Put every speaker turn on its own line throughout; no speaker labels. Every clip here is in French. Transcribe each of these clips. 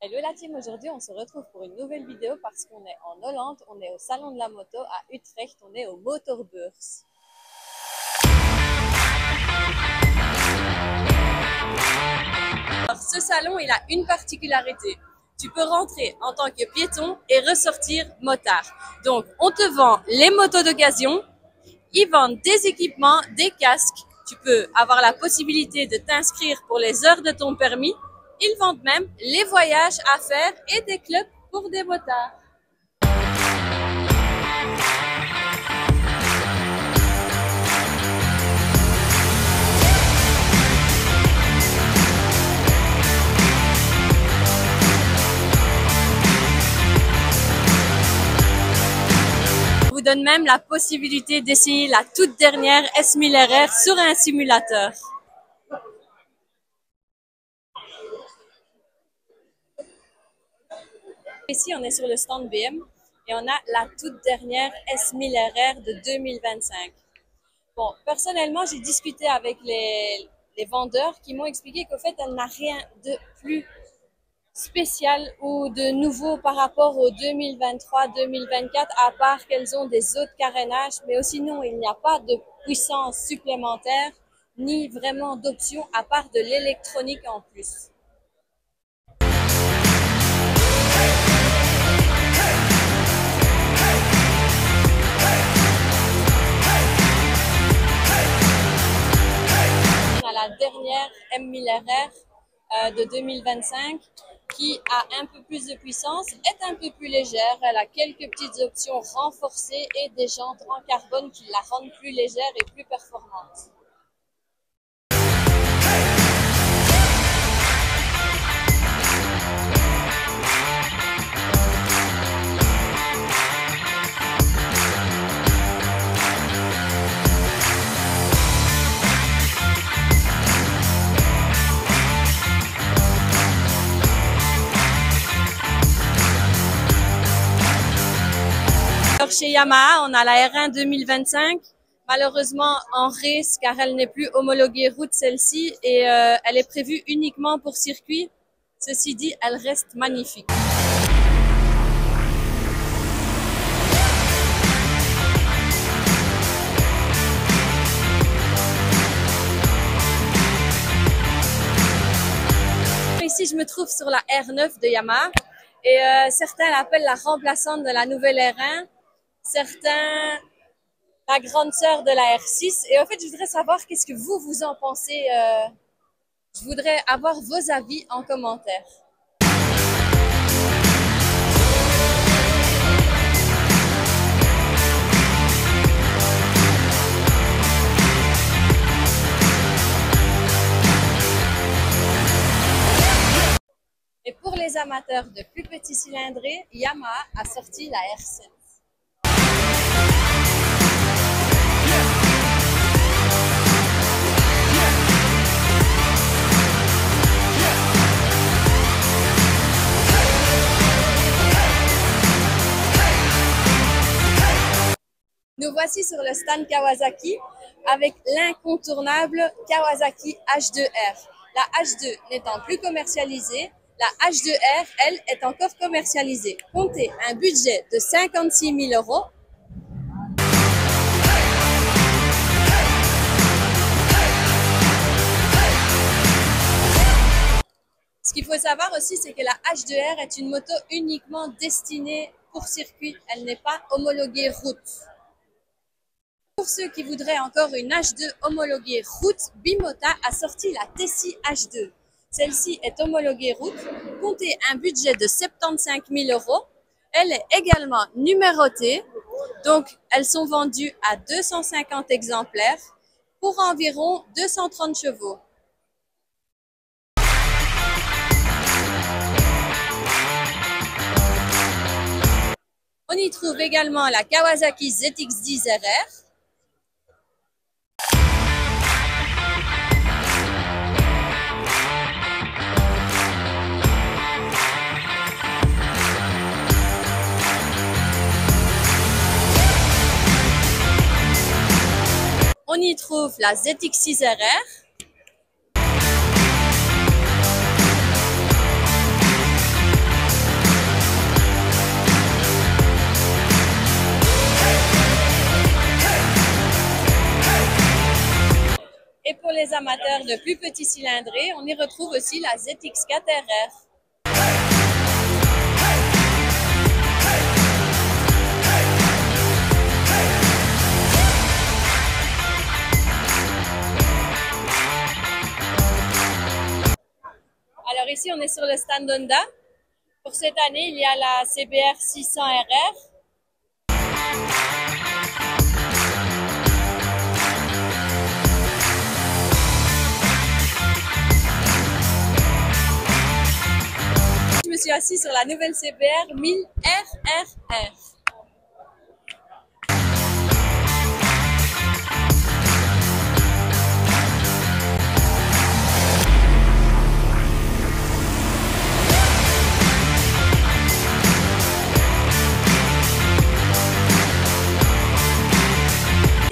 Hello la team, aujourd'hui on se retrouve pour une nouvelle vidéo parce qu'on est en Hollande, on est au salon de la moto à Utrecht, on est au Motorbeurs. Alors ce salon il a une particularité, tu peux rentrer en tant que piéton et ressortir motard. Donc on te vend les motos d'occasion, ils vendent des équipements, des casques, tu peux avoir la possibilité de t'inscrire pour les heures de ton permis. Ils vendent même les voyages à faire et des clubs pour des motards. On vous donne même la possibilité d'essayer la toute dernière S1000 RR sur un simulateur. Ici, on est sur le stand BM et on a la toute dernière S1000 RR de 2025. Bon, personnellement, j'ai discuté avec les vendeurs qui m'ont expliqué qu'au fait, elle n'a rien de plus spécial ou de nouveau par rapport au 2023-2024, à part qu'elles ont des autres carénages, mais aussi non, il n'y a pas de puissance supplémentaire, ni vraiment d'options à part de l'électronique en plus. La dernière M1000 RR de 2025 qui a un peu plus de puissance, est un peu plus légère, elle a quelques petites options renforcées et des jantes en carbone qui la rendent plus légère et plus performante. Chez Yamaha, on a la R1 2025, malheureusement en race car elle n'est plus homologuée route celle-ci et elle est prévue uniquement pour circuit. Ceci dit, elle reste magnifique. Ici, je me trouve sur la R9 de Yamaha et certains l'appellent la remplaçante de la nouvelle R1. Certains, la grande sœur de la R6. Et en fait, je voudrais savoir qu'est-ce que vous en pensez. Je voudrais avoir vos avis en commentaire. Et pour les amateurs de plus petits cylindrés, Yamaha a sorti la R7. Nous voici sur le stand Kawasaki avec l'incontournable Kawasaki H2R. La H2 n'étant plus commercialisée, la H2R, elle, est encore commercialisée. Comptez un budget de 56 000 €. Ce qu'il faut savoir aussi, c'est que la H2R est une moto uniquement destinée pour circuit. Elle n'est pas homologuée route. Pour ceux qui voudraient encore une H2 homologuée route, Bimota a sorti la Tessie H2. Celle-ci est homologuée route, comptez un budget de 75 000 €. Elle est également numérotée, donc elles sont vendues à 250 exemplaires pour environ 230 chevaux. On y trouve également la Kawasaki ZX10 RR. On y trouve la ZX6 RR. amateurs de plus petits cylindrés, on y retrouve aussi la ZX4RR. Alors ici, on est sur le stand Honda. Pour cette année, il y a la CBR 600RR. Je me suis assis sur la nouvelle CBR 1000RRR.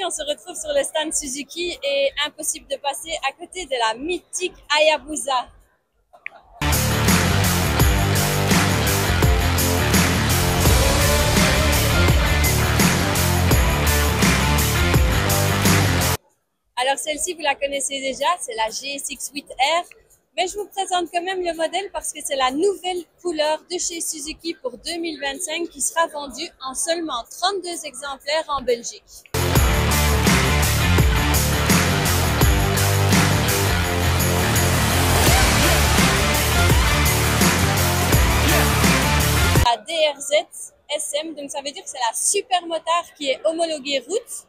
On se retrouve sur le stand Suzuki et impossible de passer à côté de la mythique Hayabusa. Alors celle-ci, vous la connaissez déjà, c'est la GSX-8R, mais je vous présente quand même le modèle parce que c'est la nouvelle couleur de chez Suzuki pour 2025 qui sera vendue en seulement 32 exemplaires en Belgique. La DRZ SM, donc ça veut dire que c'est la super motard qui est homologuée route.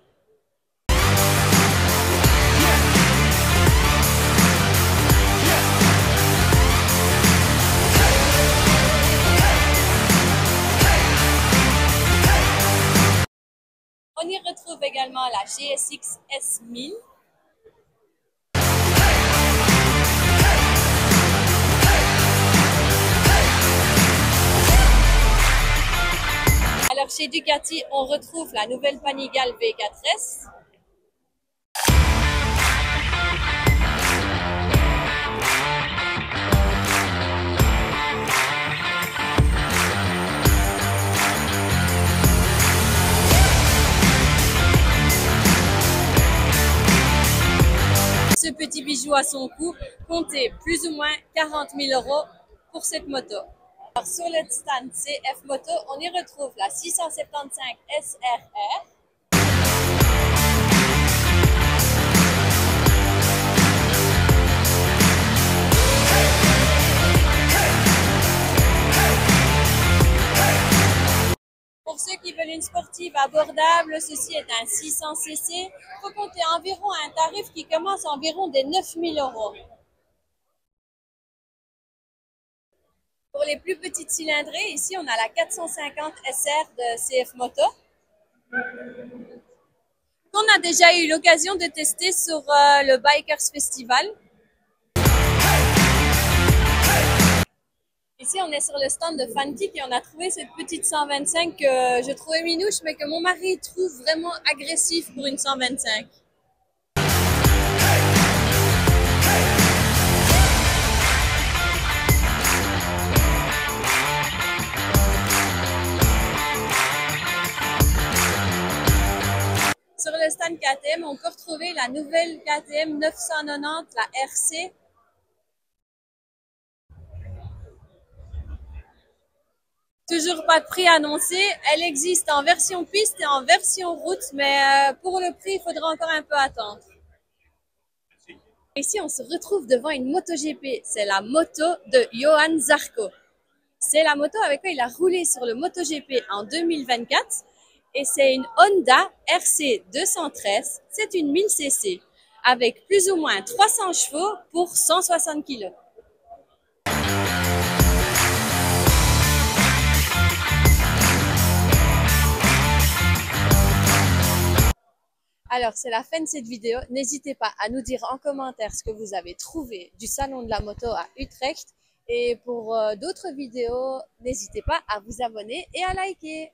On y retrouve également la GSX S1000. Alors chez Ducati, on retrouve la nouvelle Panigale V4S. Ce petit bijou à son coût, comptez plus ou moins 40 000 € pour cette moto. Alors, sur le stand CF Moto, on y retrouve la 675 SRR. Pour ceux qui veulent une sportive abordable, ceci est un 600 cc. Il faut compter environ un tarif qui commence à environ des 9 000 €. Pour les plus petites cylindrées, ici on a la 450 SR de CF Moto, qu'on a déjà eu l'occasion de tester sur le Bikers Festival. Ici on est sur le stand de Fantic et on a trouvé cette petite 125 que je trouvais minouche mais que mon mari trouve vraiment agressif pour une 125. Sur le stand KTM, on peut retrouver la nouvelle KTM 990, la RC. Toujours pas de prix annoncé. Elle existe en version piste et en version route, mais pour le prix, il faudra encore un peu attendre. Ici, on se retrouve devant une MotoGP. C'est la moto de Johann Zarco. C'est la moto avec laquelle il a roulé sur le MotoGP en 2024. Et c'est une Honda RC 213, c'est une 1000 cc, avec plus ou moins 300 chevaux pour 160 kg. Alors, c'est la fin de cette vidéo. N'hésitez pas à nous dire en commentaire ce que vous avez trouvé du Salon de la Moto à Utrecht. Et pour d'autres vidéos, n'hésitez pas à vous abonner et à liker.